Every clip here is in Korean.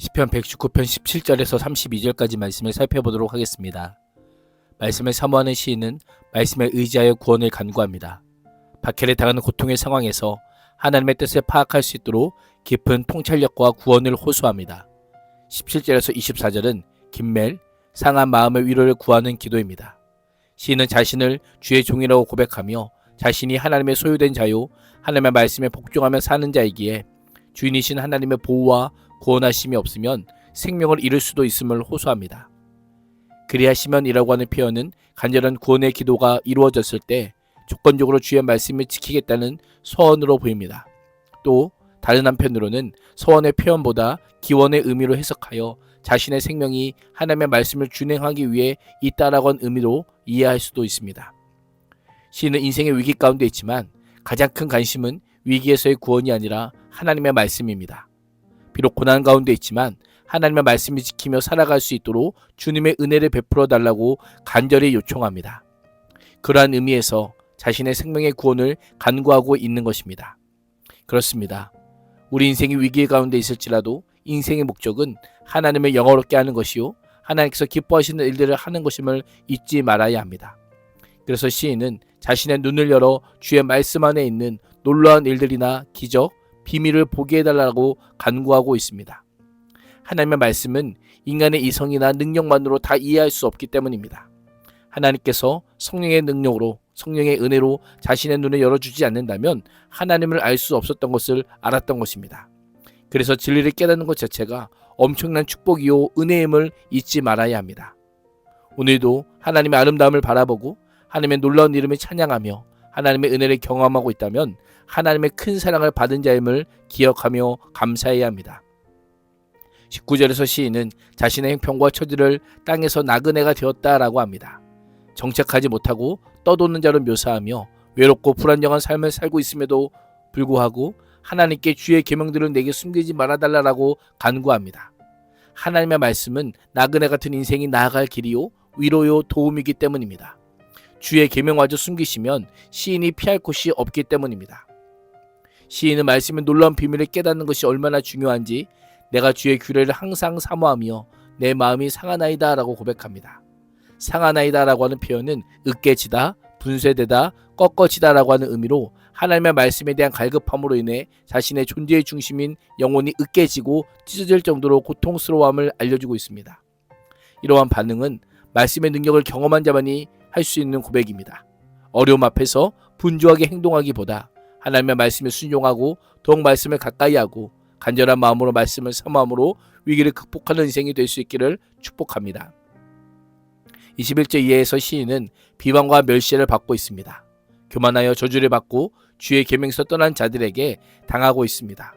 시편 119편 17절에서 32절까지 말씀을 살펴보도록 하겠습니다. 말씀을 사모하는 시인은 말씀에 의지하여 구원을 간구합니다. 박해를 당하는 고통의 상황에서 하나님의 뜻을 파악할 수 있도록 깊은 통찰력과 구원을 호소합니다. 17절에서 24절은 긴멜, 상한 마음의 위로를 구하는 기도입니다. 시인은 자신을 주의 종이라고 고백하며 자신이 하나님의 소유된 자요 하나님의 말씀에 복종하며 사는 자이기에 주인이신 하나님의 보호와 구원하심이 없으면 생명을 잃을 수도 있음을 호소합니다. 그리하시면이라고 하는 표현은 간절한 구원의 기도가 이루어졌을 때 조건적으로 주의 말씀을 지키겠다는 서원으로 보입니다. 또 다른 한편으로는 서원의 표현보다 기원의 의미로 해석하여 자신의 생명이 하나님의 말씀을 준행하기 위해 있다라고 하는 의미로 이해할 수도 있습니다. 시인은 인생의 위기 가운데 있지만 가장 큰 관심은 위기에서의 구원이 아니라 하나님의 말씀입니다. 비록 고난 가운데 있지만 하나님의 말씀을 지키며 살아갈 수 있도록 주님의 은혜를 베풀어 달라고 간절히 요청합니다. 그러한 의미에서 자신의 생명의 구원을 간구하고 있는 것입니다. 그렇습니다. 우리 인생이 위기 가운데 있을지라도 인생의 목적은 하나님을 영화롭게 하는 것이요 하나님께서 기뻐하시는 일들을 하는 것임을 잊지 말아야 합니다. 그래서 시인은 자신의 눈을 열어 주의 말씀 안에 있는 놀라운 일들이나 기적, 비밀을 보게 해달라고 간구하고 있습니다. 하나님의 말씀은 인간의 이성이나 능력만으로 다 이해할 수 없기 때문입니다. 하나님께서 성령의 능력으로 성령의 은혜로 자신의 눈을 열어주지 않는다면 하나님을 알 수 없었던 것을 알았던 것입니다. 그래서 진리를 깨닫는 것 자체가 엄청난 축복이요 은혜임을 잊지 말아야 합니다. 오늘도 하나님의 아름다움을 바라보고 하나님의 놀라운 이름을 찬양하며 하나님의 은혜를 경험하고 있다면 하나님의 큰 사랑을 받은 자임을 기억하며 감사해야 합니다. 19절에서 시인은 자신의 형편과 처지를 땅에서 나그네가 되었다라고 합니다. 정착하지 못하고 떠도는 자로 묘사하며 외롭고 불안정한 삶을 살고 있음에도 불구하고 하나님께 주의 계명들을 내게 숨기지 말아달라고 간구합니다. 하나님의 말씀은 나그네 같은 인생이 나아갈 길이요 위로요 도움이기 때문입니다. 주의 계명마저 숨기시면 시인이 피할 곳이 없기 때문입니다. 시인은 말씀의 놀라운 비밀을 깨닫는 것이 얼마나 중요한지 내가 주의 규례를 항상 사모하며 내 마음이 상하나이다 라고 고백합니다. 상하나이다 라고 하는 표현은 으깨지다, 분쇄되다, 꺾어지다 라고 하는 의미로 하나님의 말씀에 대한 갈급함으로 인해 자신의 존재의 중심인 영혼이 으깨지고 찢어질 정도로 고통스러움을 알려주고 있습니다. 이러한 반응은 말씀의 능력을 경험한 자만이 할 수 있는 고백입니다. 어려움 앞에서 분주하게 행동하기보다 하나님의 말씀에 순종하고 더욱 말씀을 가까이 하고 간절한 마음으로 말씀을 사모함으로 위기를 극복하는 인생이 될 수 있기를 축복합니다. 21절 이하에서 시인은 비방과 멸시를 받고 있습니다. 교만하여 저주를 받고 주의 계명에서 떠난 자들에게 당하고 있습니다.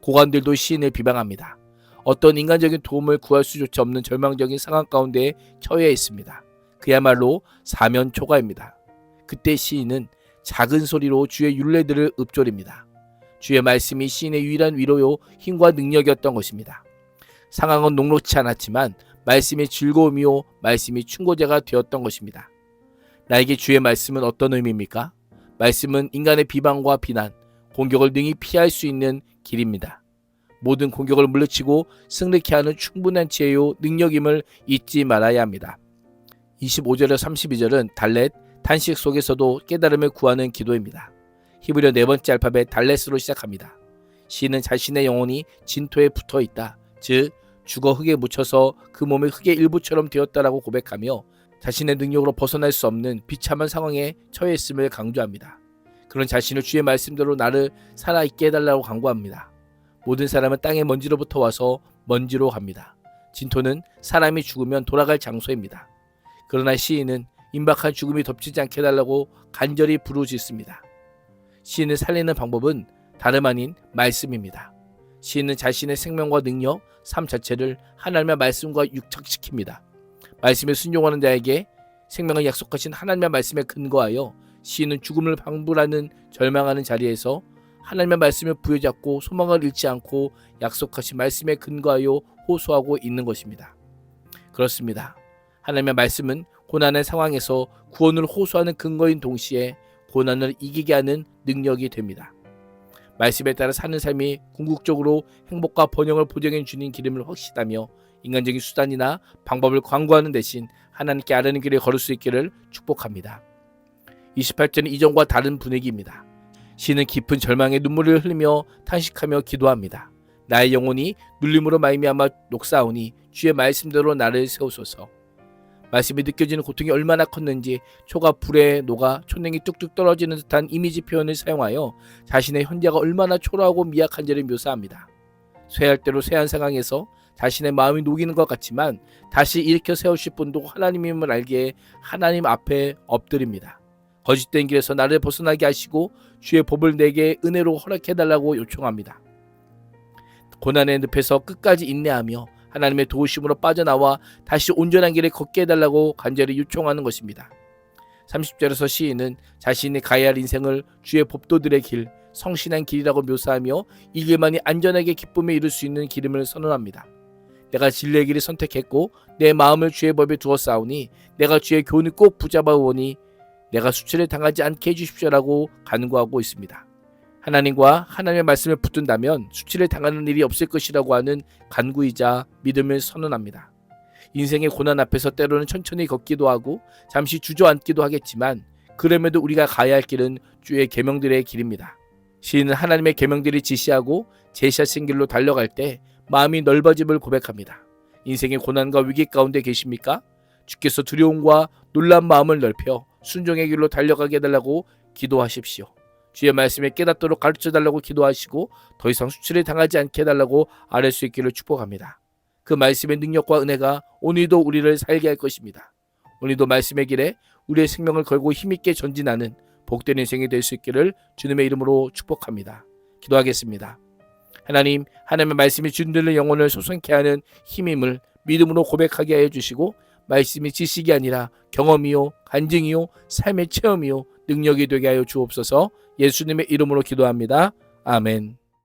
고관들도 시인을 비방합니다. 어떤 인간적인 도움을 구할 수조차 없는 절망적인 상황 가운데 처해 있습니다. 그야말로 사면초가입니다. 그때 시인은 작은 소리로 주의 율례들을 읊조립니다. 주의 말씀이 시인의 유일한 위로요 힘과 능력이었던 것입니다. 상황은 녹록치 않았지만 말씀이 즐거움이요 말씀이 충고제가 되었던 것입니다. 나에게 주의 말씀은 어떤 의미입니까? 말씀은 인간의 비방과 비난, 공격을 능히 피할 수 있는 길입니다. 모든 공격을 물리치고 승리케 하는 충분한 지혜요 능력임을 잊지 말아야 합니다. 25절에서 32절은 달렛, 탄식 속에서도 깨달음을 구하는 기도입니다. 히브리어 네 번째 알파벳 달렛으로 시작합니다. 시인은 자신의 영혼이 진토에 붙어 있다. 즉 죽어 흙에 묻혀서 그 몸이 흙의 일부처럼 되었다라고 고백하며 자신의 능력으로 벗어날 수 없는 비참한 상황에 처해 있음을 강조합니다. 그런 자신을 주의 말씀대로 나를 살아있게 해달라고 간구합니다. 모든 사람은 땅의 먼지로부터 와서 먼지로 갑니다. 진토는 사람이 죽으면 돌아갈 장소입니다. 그러나 시인은 임박한 죽음이 덮치지 않게 해달라고 간절히 부르짖습니다. 시인을 살리는 방법은 다름 아닌 말씀입니다. 시인은 자신의 생명과 능력, 삶 자체를 하나님의 말씀과 육착시킵니다. 말씀에 순종하는 자에게 생명을 약속하신 하나님의 말씀에 근거하여 시인은 죽음을 방불하는 절망하는 자리에서 하나님의 말씀을 부여잡고 소망을 잃지 않고 약속하신 말씀에 근거하여 호소하고 있는 것입니다. 그렇습니다. 하나님의 말씀은 고난의 상황에서 구원을 호소하는 근거인 동시에 고난을 이기게 하는 능력이 됩니다. 말씀에 따라 사는 삶이 궁극적으로 행복과 번영을 보장해 주는 길임을 확신하며 인간적인 수단이나 방법을 광고하는 대신 하나님께 아뢰는 길을 걸을 수 있기를 축복합니다. 28절은 이전과 다른 분위기입니다. 시인은 깊은 절망의 눈물을 흘리며 탄식하며 기도합니다. 나의 영혼이 눌림으로 말미암아 녹사오니 주의 말씀대로 나를 세우소서. 말씀이 느껴지는 고통이 얼마나 컸는지 초가 불에 녹아 촛냉이 뚝뚝 떨어지는 듯한 이미지 표현을 사용하여 자신의 현재가 얼마나 초라하고 미약한지를 묘사합니다. 쇠할 대로 쇠한 상황에서 자신의 마음이 녹이는 것 같지만 다시 일으켜 세우실 분도 하나님임을 알기에 하나님 앞에 엎드립니다. 거짓된 길에서 나를 벗어나게 하시고 주의 법을 내게 은혜로 허락해달라고 요청합니다. 고난의 늪에서 끝까지 인내하며 하나님의 도우심으로 빠져나와 다시 온전한 길을 걷게 해달라고 간절히 요청하는 것입니다. 30절에서 시인은 자신이 가야 할 인생을 주의 법도들의 길, 성신한 길이라고 묘사하며 이 길만이 안전하게 기쁨에 이룰 수 있는 길임을 선언합니다. 내가 진리의 길을 선택했고 내 마음을 주의 법에 두었사오니 내가 주의 교훈을 꼭 붙잡아오니 내가 수치를 당하지 않게 해주십시오라고 간구하고 있습니다. 하나님과 하나님의 말씀을 붙든다면 수치를 당하는 일이 없을 것이라고 하는 간구이자 믿음을 선언합니다. 인생의 고난 앞에서 때로는 천천히 걷기도 하고 잠시 주저앉기도 하겠지만 그럼에도 우리가 가야 할 길은 주의 계명들의 길입니다. 시인은 하나님의 계명들이 지시하고 제시하신 길로 달려갈 때 마음이 넓어짐을 고백합니다. 인생의 고난과 위기 가운데 계십니까? 주께서 두려움과 놀란 마음을 넓혀 순종의 길로 달려가게 해달라고 기도하십시오. 주의 말씀에 깨닫도록 가르쳐달라고 기도하시고 더 이상 수치를 당하지 않게 해달라고 아뢰 수 있기를 축복합니다. 그 말씀의 능력과 은혜가 오늘도 우리를 살게 할 것입니다. 오늘도 말씀의 길에 우리의 생명을 걸고 힘있게 전진하는 복된 인생이 될 수 있기를 주님의 이름으로 축복합니다. 기도하겠습니다. 하나님, 하나님의 말씀이 주님들의 영혼을 소생케 하는 힘임을 믿음으로 고백하게 하여 주시고 말씀이 지식이 아니라 경험이요, 간증이요, 삶의 체험이요, 능력이 되게 하여 주옵소서. 예수님의 이름으로 기도합니다. 아멘.